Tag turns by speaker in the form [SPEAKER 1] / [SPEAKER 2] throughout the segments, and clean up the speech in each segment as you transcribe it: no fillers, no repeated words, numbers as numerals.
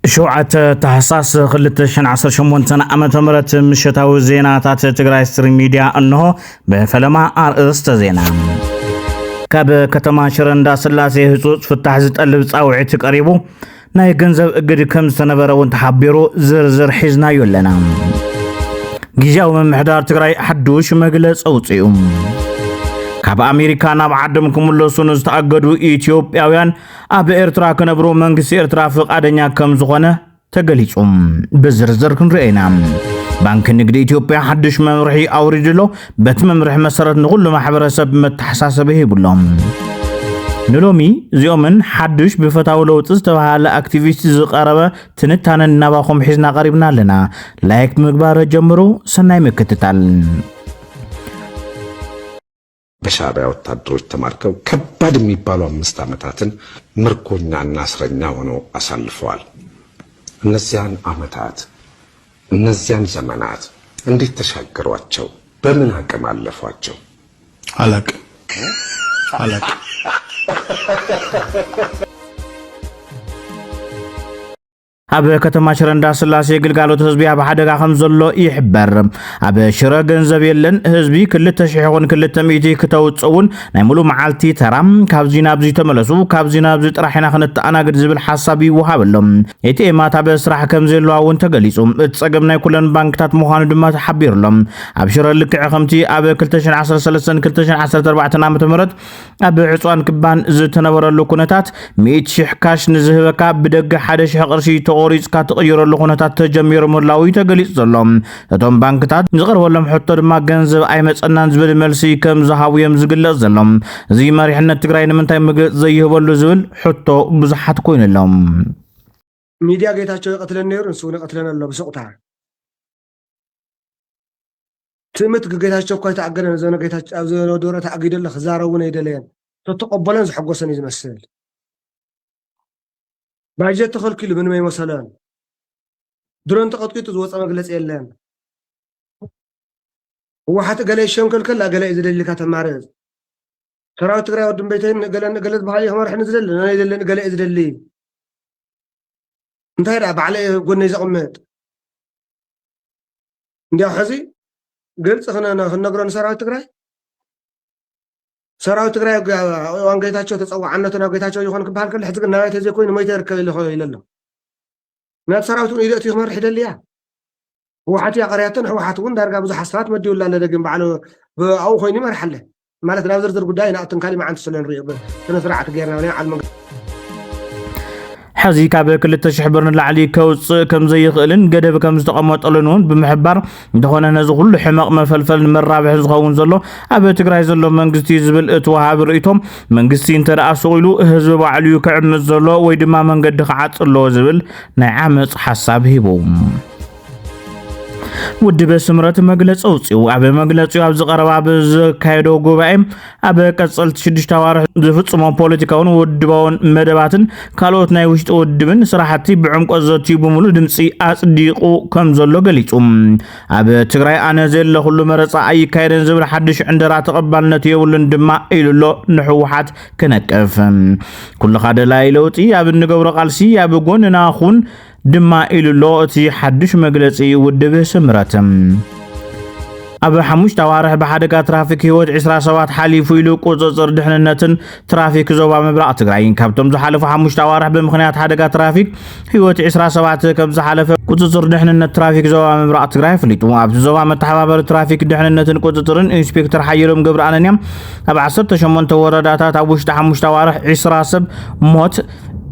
[SPEAKER 1] شوعة تحساس خلتشن عصر شمونتنا أمتمرت مشتاو زيناتات تقرأي ستريم ميديا أنه بفلما أرست زينا كاب كتما شرندا سلاسي هزوز فتح زت اللبس أو عيتك قريبو ناي جنزب قد كم سنبرا وانتحبيرو زر حزنا يولنا جيجاو من محدار تقرأي حدوش مجلس أوتيوم كاب أمريكا ناب عدم كمولو سنوز تأقدو إثيوبياويان أب إرترا كنبرو منغس إرترا فق أدنيا كم زغنة تقليسهم بزرزر كن رأينا بانك نقد إثيوبيا حدش ممرحي أوريدلو بات ممرح مسارت نقول ما حبرسب متحساس به بلهم نلومي زيومن حدش بفتاولو تستوها لأكتيفيست زقاربة تنتانا نباخم حزنا قريبنا لنا لايك مقبارة جمرو سناي مكتتال
[SPEAKER 2] በሻዕቢያ ወታደሮች ተማርከው ከባድ የሚባሉ 5 ዓመታትን ምርኮኛና እስረኛ ሆነው አሳልፈዋል። እነዚያን ዓመታት እነዚያን ዘመናት እንዴት ተሻገሯቸው? በምን አቅም አለፏቸው?
[SPEAKER 3] አላቅም
[SPEAKER 1] أب كتما شرندا سلاسي قلقالو تهزبي أب حدقا خمزلو يحبر أب شرا قنزب يلن هزبي كل تشحيقون كل تميتي كتوتصون نايمولو معالتي ترام كابزي نابزي تملسو كابزي نابزي تراحينا خنت أنا قد زبل حسابي وحابلهم يتي إما تابع سراح كمزيلو عون تقليسهم اتساقبنا كلن بانكتات مخانو دما تحبير لهم أب شرا لكي عخمتي أب كلتشن 10 سلسن كلتشن 10 4 نامة مرد أب عصوان كبان زتنور اللوكونتات 100 شحكاش نزهبكا بدق حدا شحقرشي ኦሪስ ካተቀየረ ለሆነታት ተጀሚሩ ሞላዊ ተገሊጽ ዘሎም እቶም ባንክታት ዝቀርበሎም ሕቶ ድማ ገንዘብ ኣይመጸናን ዝብል መልሲ ከም ዝሃብዮም ዝግለጽ ዘሎም እዚ መሪሕነት ትግራይ ንምንታይ ምግለጽ ዘይህበሉ ዝብል ሕቶ ብዙሓት ኮይነሎም
[SPEAKER 4] ሚዲያ ጌታቸው ይቀትለን ነይሩ እንሱ ንቀትለን ኣሎ ብስቁታ ትምት ጌታቸው እኮ ተአገረን ዘነ ጌታቸው ኣብ ዘነ ዶሮ ተአጊደለ خزارውን አይደለን ተተቀበለን ዝሐጎሰን ይመስል باجت تخلكل من ما مثلا درون تقطقيت زوص مغلص يلن وحات غلي شنكل كلا غلي زدل كاتمارز تراو تግራይ ወድም ቤተን ገለጥ በኋላ ይመርሕ ንዝደል انا ይደለን ገለ ዝደል እንታይ ዳ ባዕለ ጎነይ ዘቅመጥ እንዲያ ሕዚ ግልጽ ክነግሮን ሰራዊት ትግራይ ዋንጌታቸው ተጸዋዕነቱና ጌታቸው ይሆን ክባል ከለ ሕዝብ ናባይ ተዘ ኮይኑ ሞይተ ይርከብ ይለሎ ናት ሰራዊቱን ኢደት ይመርሕ ይደልያ ወሓት ያቀርያተን ወሓቱን ዳርጋ ብዙ ሐሳባት መዲውላ ለደግም ባዕሉ አው ኮይኑ ይመርሐለ ማለት ናብ ዝርዝር ጉዳይ ናአትን ካሊ ማዓንት ስለንሪ ስነ ስርዓት ገርና ወላ ዓልመ حزي كاب كل تشحبرن العلي كوص كم زي خلن قدب كم استقامطلنون بمحبر دخونا نز كل حماق مفلفل مرابح زغون زلو ابي تግራይ ዘሎ መንግስቲ ዝብል እትወሃብ ርእቶም መንግስቲ እንተራእሰሉ ህዝብ ባዕሉ ከዕም ዘሎ ወይ ድማ መንገዲ ከዓጽሎ ዝብል ናይ ዓመጽ ሐሳብ ሂቦም ود بسمرت مجلس أوصيو أبى مجلس يو أبز قرب أبز كايدو جوبايم أبى كسلت شدش توارح زفت سما بوليتيكاون ود باون مدباتن كالوت نايوشت ود من صراحتي بعمق أزتي بمولو دمسي أصديقو كم زلو قليتهم أبى تقرأي أنا زل لكل مرة أي كايدن زبر حدش عند رات قبلنا تيولن دماء إلو نحوحات كنكف كل خاد لا يلوتي أبى نجور قالسي أبى جون ناخون دما إلو تي حدش مجلسي ودب سمرتم أبو حموش توارح بحدقة ترافيك هوت 17 حليفو إلو قوزر دحننتن ترافيك زوبا مبرع تقرأين كابتم زحالفو حموش توارح بمخنيات حدقة ترافيك هوت 17 كب زحالفو قوزر دحننت ترافيك زوبا مبرع تقرأين فليتو أبو زوبا متحبابر ترافيك دحننتن قوزرن إنسبكتر حيرم قبر أنانيام أبو عصرت شمون تورداتات أبوش حموش توارح 17 موت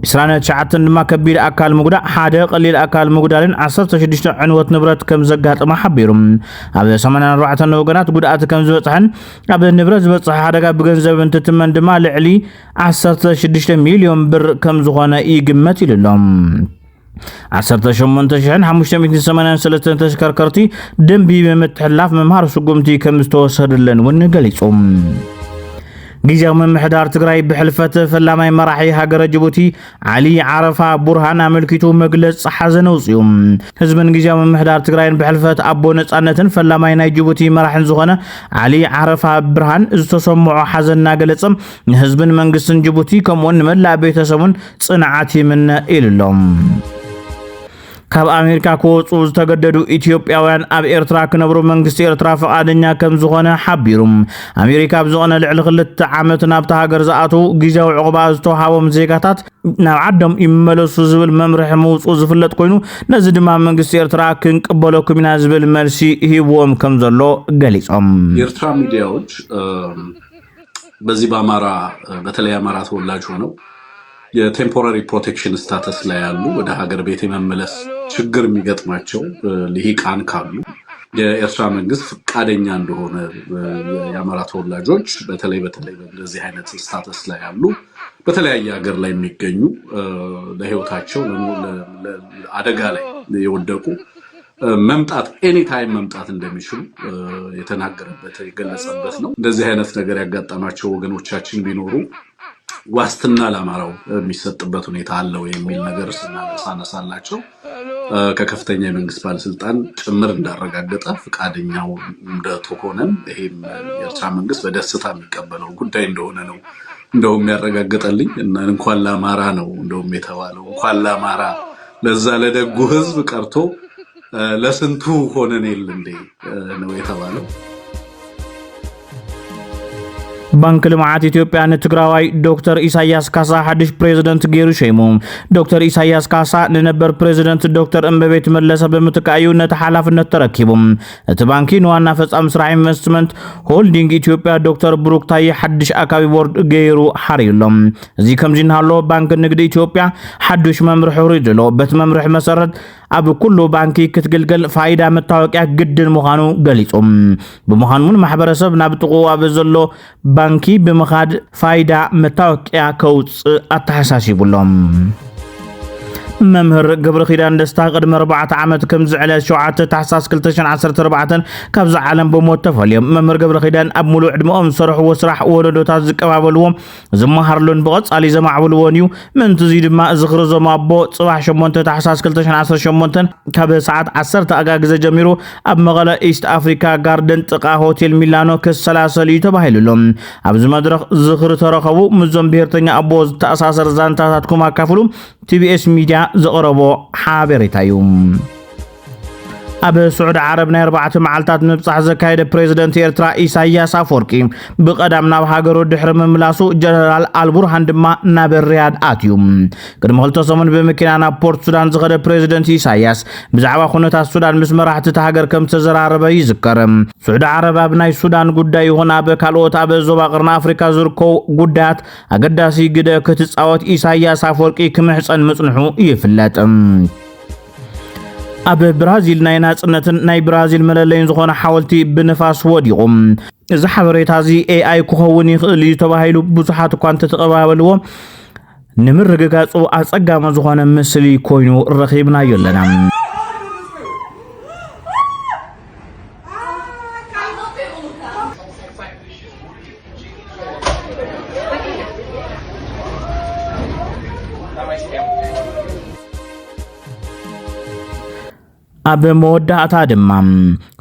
[SPEAKER 4] إسرائيل شعتن ما كبير أكل مقدار حدا قليل أكل مقدارين 16 عنوة نبرة كم زجات ما حبيرهم هذا سمعنا روعة النوجنات قدرات كم زوجتهن هذا النبرة بس حدا بجنزب أنت تمن دماء لعلي 16 مليون بر كم زغنا إيجمت لهم 18 حمشتمت سمعنا سلسلة تشكركرتي دم بمتحلف ممهر سقومتي كم استوصل لنا ونقليهم جيزاو من محدار تقرأي بحلفة فلاماي مراحي هاجر جيبوتي علي عرفة برهان ملكيتو مجلس حزن وصيوم حزبن جيزاو من محدار تقرأي بحلفة أبو نصانتن فلاماي ناي جيبوتي مراحن زغنة علي عرفة برهان استسمع حزن ناقلصم حزبن منقسن جيبوتي كمون ملا بيتسمون صنعاتي من إللهم ካብ ኣሜሪካ ክወፁ ዝተገደዱ ኢትዮጵያውያን ኣብ ኤርትራ ክነብሩ መንግስቲ ኤርትራ ፈቃደኛ ከም ዝኾነ ሓቢሩ ኣሜሪካ ብዝኾነ ልዕሊ 2 ዓመት ናብታ ሃገር ዝኣቱ ጊዜያዊ ዕቁባ ዝተዋሃቦም ዜጋታት ናብ ዓዶም ይመለሱ ዝብል መምርሒ ምውፁ ዝፍለጥ ኮይኑ ነዚ ድማ መንግስቲ ኤርትራ ክንቅበለኩም ኢና ዝብል መልሲ ሂብዎም ከም ዘሎ ገሊጾም
[SPEAKER 3] የኤርትራ ሚዲያዎች በዚህ በአማራ በተለይ አማራ ተወላጅ ሆነው የቴምፖራሪ ፕሮቴክሽን ስታተስ ላይ ያሉ ወደ ሀገር ቤት የመመለስ ችግር የሚገጥማቸው ልሂቃን ካሉ የኤርትራ መንግስት ፈቃደኛ እንደሆነ የአማራ ተወላጆች በተለይ በዚህ አይነት ስታተስ ላይ ያሉ በተለያየ ሀገር ላይ የሚገኙ ለህይወታቸው አደጋ ላይ የወደቁ መምጣት ኤኒ ታይም መምጣት እንደሚችሉ የተናገረበት የገለጸበት ነው። እንደዚህ አይነት ነገር ያጋጠማቸው ወገኖቻችን ቢኖሩ ዋስትና ለአማራው የሚሰጥበት ሁኔታ አለው የሚል ነገር ሳነሳላቸው ከከፍተኛ የመንግስት ባለስልጣን ጭምር እንዳረጋገጠ ፍቃደኛው እንደተሆነም ይሄም የኤርትራ መንግስት በደስታ የሚቀበለው ጉዳይ እንደሆነ ነው እንደውም ያረጋገጠልኝ እና እንኳን ለአማራ ነው እንደውም የተባለው እንኳን ለአማራ ለዛ ለደጉ ህዝብ ቀርቶ ለስንቱ ሆነን እንዴ ነው የተባለው።
[SPEAKER 4] ባንክ ልማዓት ኢትዮጵያ ንትግራዋይ ዶክተር ኢሳያስ ካሳ ሓድሽ ፕሬዝደንት ገይሩ ሸይሙ ዶክተር ኢሳያስ ካሳ ንነበር ፕሬዝደንት ዶክተር እምበቤት መለሰ በምትካዩ ነቲ ሓላፍነት ተረኪቡ እቲ ባንኪ ንዋና ፈጻሚ ስራሕ ኢንቨስትመንት ሆልዲንግ ኢትዮጵያ ዶክተር ብሩክ ታዬ ሓድሽ አካቢ ቦርድ ገይሩ ሓሪሎም እዚ ከምዚ እናሃሎ ባንክ ንግዲ ኢትዮጵያ ሓድሽ መምርሒ ወሪድሎ በቲ መምርሒ መሰረት ኣብ ኩሉ ባንኪ ክትግልገል ፋይዳ መታወቂያ ግድን ምዃኑ ገሊጾም ብምዃኑን ማሕበረሰብ ናብ ጥቁ ኣብ ዘሎ ባንኪ ብምኻድ ፋይዳ መታወቂያ ከውፅእ ኣተሓሳሲቡሎም መምህር ገብረ ኺዳን ደስታ ቅድሚ 4 ዓመት ከም ዝዕለ 7 ታሕሳስ 2014 ካብ ዝዓለም ብሞት ተፈልዮም መምህር ገብረ ኺዳን ኣብ ሙሉእ ዕድመኦም ዝሰርሕዎ ስራሕ ወለዶታት ዝቀባበልዎም ዝመሃርሉን ብቐጻሊ ዘማዕብልዎን እዩ ምንቲ እዚ ድማ ዝኽርዞም ኣቦ ጽባሕ 8 ታሕሳስ 2018 ካብ ሰዓት 10 ኣጋግዘ ጀሚሩ ኣብ መቐለ ኢስት ኣፍሪካ ጋርደን ጥቃ ሆቴል ሚላኖ ክሰላሰል እዩ ተባሂሉሎም ኣብዚ መድረኽ ዝኽሪ ተረኸቡ ምዞም ብሄርተኛ ኣቦ ዝተኣሳሰር ዛንታታት ኩማካፍሉ TBS ሚዲያ ዘቕረቦ ሓበሬታ እዩ ኣብ ስዑድ ዓረብ ናይ 4 መዓልታት ምብጻሕ ዘካየደ ፕሬዝደንት ኤርትራ ኢሳያስ አፈወርቂ ብቀዳም ናብ ሃገሩ ድሕሪ ምምላሱ ጀነራል አልቡርሃን ድማ ናብ ሪያድ ኣትዩ ቅድሚ 2 ሰሙን በመኪና ናብ ፖርት ሱዳን ዝኸደ ፕሬዝደንት ኢሳያስ ብዛዕባ ኩነታት ሱዳን ምስ መራሕቲ ሃገር ከም ተዘራረበ ይዝከር ስዑድ ዓረብ ኣብ ናይ ሱዳን ጉዳይ ይኹን ኣብ ካልኦት ኣብ ዞባ ቀርኒ አፍሪካ ዝርከቡ ጉዳያት ኣገዳሲ ግደ ክትጻወት ኢሳያስ አፈወርቂ ክምሕፀን መጽንሑ ይፍለጥ ኣብ ብራዚል ናይ ናጽነትን ናይ ብራዚል መለለይን ዝኾነ ሓወልቲ ብንፋስ ወዲቑም እዚ ሓበሬታ እዚ AI ክኸውን ይኽእል እዩ ተባሂሉ ብዙሓት እኳ ተተቐባበልዎ ንምርግጋጹ ኣጸጋሚ ዝኾነ ምስሊ ኮይኑ ረኺብናዮ ኣለና ኣብ መወዳእታ ድማ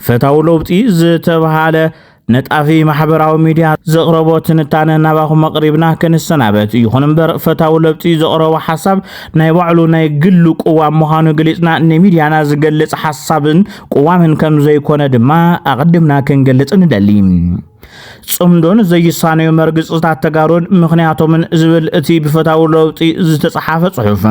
[SPEAKER 4] ፈታው ለውጢ ዝተባሃለ ነጣፊ ማሕበራዊ ሚድያ ዘቕረቦ ትንታነ ናባኹም መቅሪብና ክንሰናበት ይኹን እምበር ፈታው ለውጢ ዘቕረቦ ሓሳብ ናይ ባዕሉ ናይ ግሉ ቁዋም ምዃኑ ገሊጽና ንሚድያና ዝገልጽ ሓሳብን ቁዋምን ከም ዘይኮነ ድማ ኣቐድምና ክንገልጽ ንደሊ ጽምዶን ዘይሳነዩ መርግጽታት ተጋሩን ምኽንያቶምን ዝብል እቲ ብፈታው ለውጢ ዝተጻሓፈ ጽሑፍ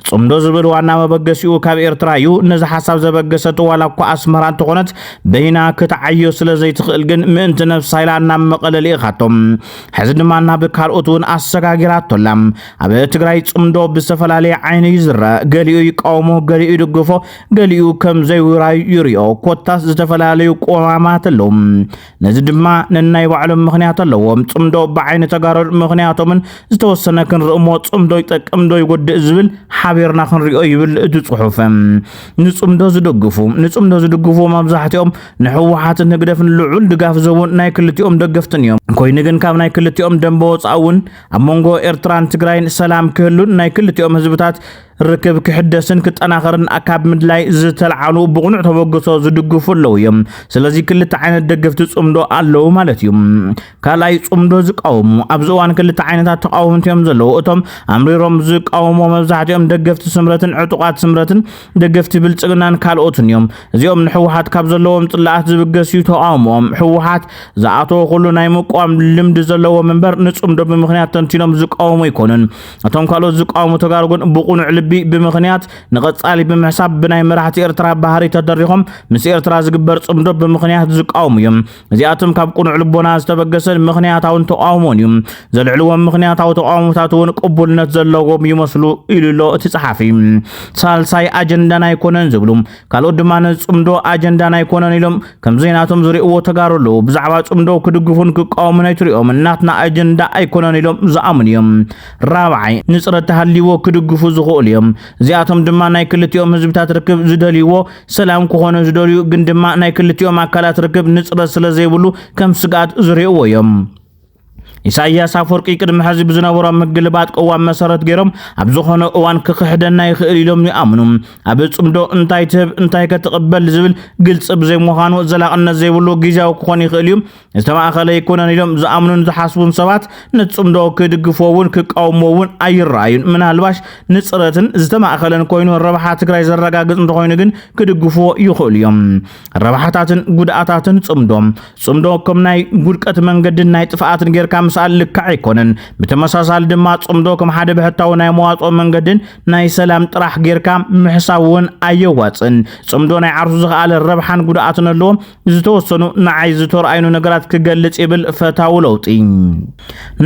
[SPEAKER 4] ጽምዶ ዝብል ዋና መበገሲኡ ካብ ኤርትራ እዩ ነዚ ሓሳብ ዘበገሰት ዋላ እኳ ኣስመራ እንትኾነት በይና ክትዓዮ ስለ ዘይትኽእል ግን ምእንቲ ነፍሲ ሃይላ ናብ መቐለ ልኢኻቶም ሕዚ ድማ ናብ ካልኦት እውን ኣሰጋጊራቶላ ኣብ ትግራይ ጽምዶ ብዝተፈላለየ ዓይኒ ይዝረአ ገሊኡ ይቃወሞ ገሊኡ ይድግፎ ገሊኡ ከም ዘይውራይ ይርኦ ኮታስ ዝተፈላለዩ ቆማማት ኣለዉ ነዚ ድማ ነናይ ባዕሎም ምኽንያት ኣለዎም ጽምዶ ብዓይኒ ተጋሩ ምኽንያቶምን ዝተወሰነ ክንርእሞ ጽምዶ ይጠቅም ዶ ይጎድእ ዝብል ሓቢርና ክንሪኦ ይብል እቲ ጽሑፍ ንጽምዶ ዝድግፉ መብዛሕትኦም ንሕወሓት ንግደፍን ልዑል ድጋፍ ዘውን ናይ ክልቲኦም ደገፍትን እዮም ኮይኑ ግን ካብ ናይ ክልቲኦም ደንቦ ወጻውን ኣብ መንጎ ኤርትራን ትግራይን ሰላም ክህሉን ናይ ክልቲኦም ህዝብታት ርክብ ክሕደስን ክጠናኸርን ኣካብ ምድላይ ዝተልዓሉ ብቕኑዕ ተበግሶ ዝድግፉ ኣለዉ እዮም ስለዚ ክልተ ዓይነት ደገፍቲ ጽምዶ ኣለዉ ማለት እዩ ካልኣይ ጽምዶ ዝቃወሙ ኣብዚ እዋን ክልተ ዓይነታት ተቃውሞት እዮም ዘለዉ እቶም ኣምሪሮም ዝቃወሙ መብዛሕትኦም ደገፍቲ ስምረትን ዕጡቃት ስምረትን ደገፍቲ ብልጽግናን ካልኦትን እዮም እዚኦም ንሕወሓት ካብ ዘለዎም ጽላኣት ዝብገስ እዩ ተቃውሞኦም ሕወሓት ዝኣተወ ኩሉ ናይ ምቋም ልምዲ ዘለዎ መንበር ንጽምዶ ብምኽንያት ተንቲኖም ዝቃወሙ ይኮኑን እቶም ካልኦት ዝቃወሙ ተጋሩ ግን ብቕኑዕ ልቢ ብምኽንያት ንቐጻሊ ብምሕሳብ ብናይ መራሕቲ ኤርትራ ባህሪ ተደሪኾም ምስ ኤርትራ ዝግበር ጽምዶ ብምኽንያት ዝቃወሙ እዮም እዚኣቶም ካብ ቅኑዕ ልቦና ዝተበገሰን ምኽንያታውን ተቃውሞን እዮም ዘልዕልዎም ምኽንያታዊ ተቃውሞታት እውን ቅቡልነት ዘለዎም ይመስሉ ኢሉሎ እቲ ጸሓፊ ሳልሳይ ኣጀንዳ ናይኮነን ዝብሉ ካልኦት ድማ ጽምዶ ኣጀንዳ ናይኮነን ኢሎም ከም ዜናቶም ዝሪእዎ ተጋሩ ኣለዉ ብዛዕባ ጽምዶ ክድግፉን ክቃወሙን ኣይትሪኦም እናትና ኣጀንዳ ኣይኮነን ኢሎም ዝኣምኑ እዮም ራብዓይ ንጽረት ተሃልይዎ ክድግፉ ዝኽእሉ እዮም እዚኣቶም ድማ ናይ ክልቲኦም ህዝብታት ርክብ ዝደልይዎ ሰላም ክኾነ ዝደልዩ ግን ድማ ናይ ክልቲኦም ኣካላት ርክብ ንጽረት ስለ ዘይብሉ ከም ስጋት ዝሪእዎ እዮም ኢሳያስ አፈወርቂ ቅድሚ ሕዚ ብዝነበሮም ምግልባት ቀዋም መሰረት ገይሮም ኣብ ዝኾነ እዋን ክኽሕደና ይኽእል ኢሎም ይኣምኑ ኣብ ጽምዶ እንታይ ትህብ እንታይ ከተቀበል ዝብል ግልጽ ብዘይምዃኑ ዘላቕነት ዘይብሉ ጊዜያዊ ክኾን ይኽእል እዩ ዝተማእኸለ ይኮነን ኢሎም ዝኣምኑን ዝሓስቡን ሰባት ንጽምዶ ክድግፎውን ክቃወሞውን ኣይረኣዩን ምናልባሽ ንጽረትን ዝተማእኸለን ኮይኑ ረብሓ ትግራይ ዘረጋግጽ እንተኾይኑ ግን ክድግፍዎ ይኽእሉ እዮም ረብሓታትን ጉድኣታትን ጽምዶ ከም ናይ ጉድቀት መንገድን ናይ ጥፍኣትን ጌርካ ምሳል ልክዕ ይኮነን ብተመሳሳሊ ድማ ጽምዶ ከም ሓደ ብሕታው ናይ መዋጾ መንገድን ናይ ሰላም ጥራሕ ጌርካ ምሕሳብውን ኣየዋጽን ጽምዶ ናይ ዓርሱ ዝኽኣለ ረብሓን ጉድኣትን ኣለዎ ዝተወሰኑ ንዓይ ዝተርኣዩኑ ነገራት ክገልጽ ይብል ፈታው ለውጢ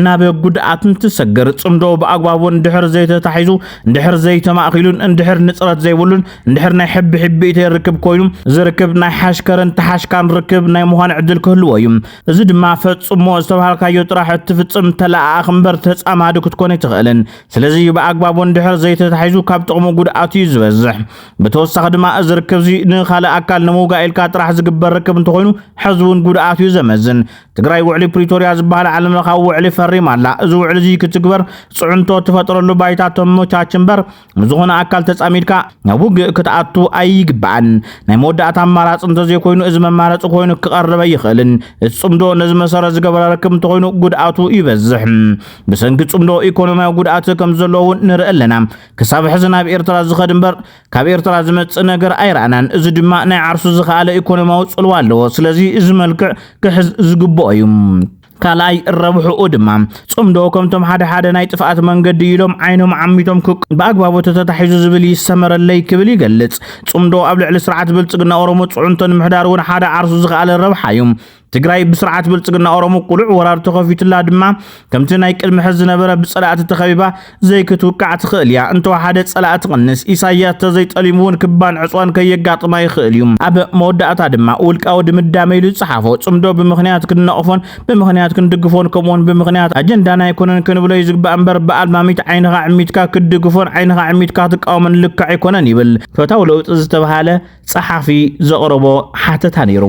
[SPEAKER 4] ናብ ጉድኣትን ትሰገር ጽምዶ ብኣግባቡን ድሕር ዘይተታሒዙ ድሕር ዘይተማእኺሉን እንድሕር ንጽረት ዘይብሉን እንድሕር ናይ ሕቢ ይርክብ ኮይኑ ዝርክብ ናይ ሓሽከርን ተሓሽካን ርክብ ናይ ምዃን ዕድል ክህልዎ እዩ እዚ ድማ ፈጽሞ ዝተባሃልካዮ ጥራሕ ትፍጽም ተላኣኽ እምበር ተጻማዲ ክትኮን ይትኽእልን ስለዚ ብኣግባቡን ድሕር ዘይተታሒዙ ካብ ጥቕሙ ጉድኣቱ ይዝበዝሕ ብተወሳኺ ድማ እዚ ርክብ እዚ ንኻልእ ኣካል ንምውጋእ ኢልካ ጥራሕ ዝግበር ርክብ እንተኾይኑ ሕዝቡን ጉድኣቱ ይዘመዝን ትግራይ ውዕሊ ፕሪቶሪያ ዝበሃል ዓለም ለኻዊ ውዕሊ ፈሪም ኣላ እዚ ውዕሊ እዚ ክትግበር ጽዕንቶ ትፈጥረሉ ባይታ ተመቻች እምበር ዝኾነ ኣካል ተጻሚድካ ናብ ውግእ ክትኣቱ ኣይግባእን ናይ መወዳእታ ኣማራፂ እንተዘይኮይኑ እዚ መማረፂ ኮይኑ ክቐርበ ይኽእልን ጽምዶ ነዚ መሰረት ዝገበረ ርክብ እንተኾይኑ ጉድኣቱ ይበዝሕ ብሰንኪ ጽምዶ ኢኮኖሚያዊ ጉድኣት ከም ዘለዎ ንርኢ ኣለና ክሳብ ሕዚ ናብ ኤርትራ ዝኸድ እምበር ካብ ኤርትራ ዝመጽእ ነገር ኣይረኣናን እዚ ድማ ናይ ዓርሱ ዝኽኣለ ኢኮኖሚያዊ ጽልዋ ኣለዎ ስለዚ እዚ መልክዕ ክሕዝ ዝግብኦ እዩ ካልኣይ ረብሑኡ ድማ ጽምዶ ከምቶም ሓደ ናይ ጥፍኣት መንገዲ ኢሎም ዓይኖም ዓሚቶም ብኣግባቡ ተታሒዙ ዝብል ይሰመረለይ ክብል ይገልጽ ጽምዶ ኣብ ልዕሊ ስርዓት ብልጽግና ኦሮሞ ጽዑንቶን ምሕዳር እውን ሓደ ዓርሱ ዝኽኣለ ረብሓ እዩ ትግራይ ብስርዓት ብልጽግና ኦሮሞ ቁሉዕ ወራር ተኸፊቱላ ድማ ከምቲ ናይ ቅድሚ ሕዚ ዝነበረ ብጸላእቲ ተኸቢባ ዘይክትውቃዕ ትኽእል እያ እንተወሓደ ጸላእቲ ትቕንስ ኢሳያስ ተዘይጠሊሙውን ክባን ዕፅዋን ከየጋጥማ ይኽእል እዩ ኣብ መወዳእታ ድማ ውልቃዊ ድምዳመ ኢሉ ዝጸሓፎ ጽምዶ ብምኽንያት ክንነቕፎን ብምኽንያት ክንድግፎን ከምኡውን ብምኽንያት ኣጀንዳ ናይኮነን ክንብሎ ዝግባእ እምበር ብኣልማሚት ዓይንኻ ዕሚትካ ክድግፎን ዓይንኻ ዕሚትካ ትቃወምን ልክዕ ኣይኮነን ይብል ፈታው ለውጢ ዝተባሃለ ጸሓፊ ዘቕረቦ ሓተታ ነይሩ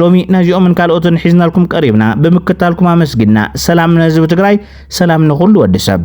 [SPEAKER 4] ሎሚ ናዚኦምን ካልኦትን ሒዝናልኩም ቀሪብና ብምክታልኩም ኣመስግና ሰላም ንህዝቢ ትግራይ ሰላም ንኹሉ ወዲ ሰብ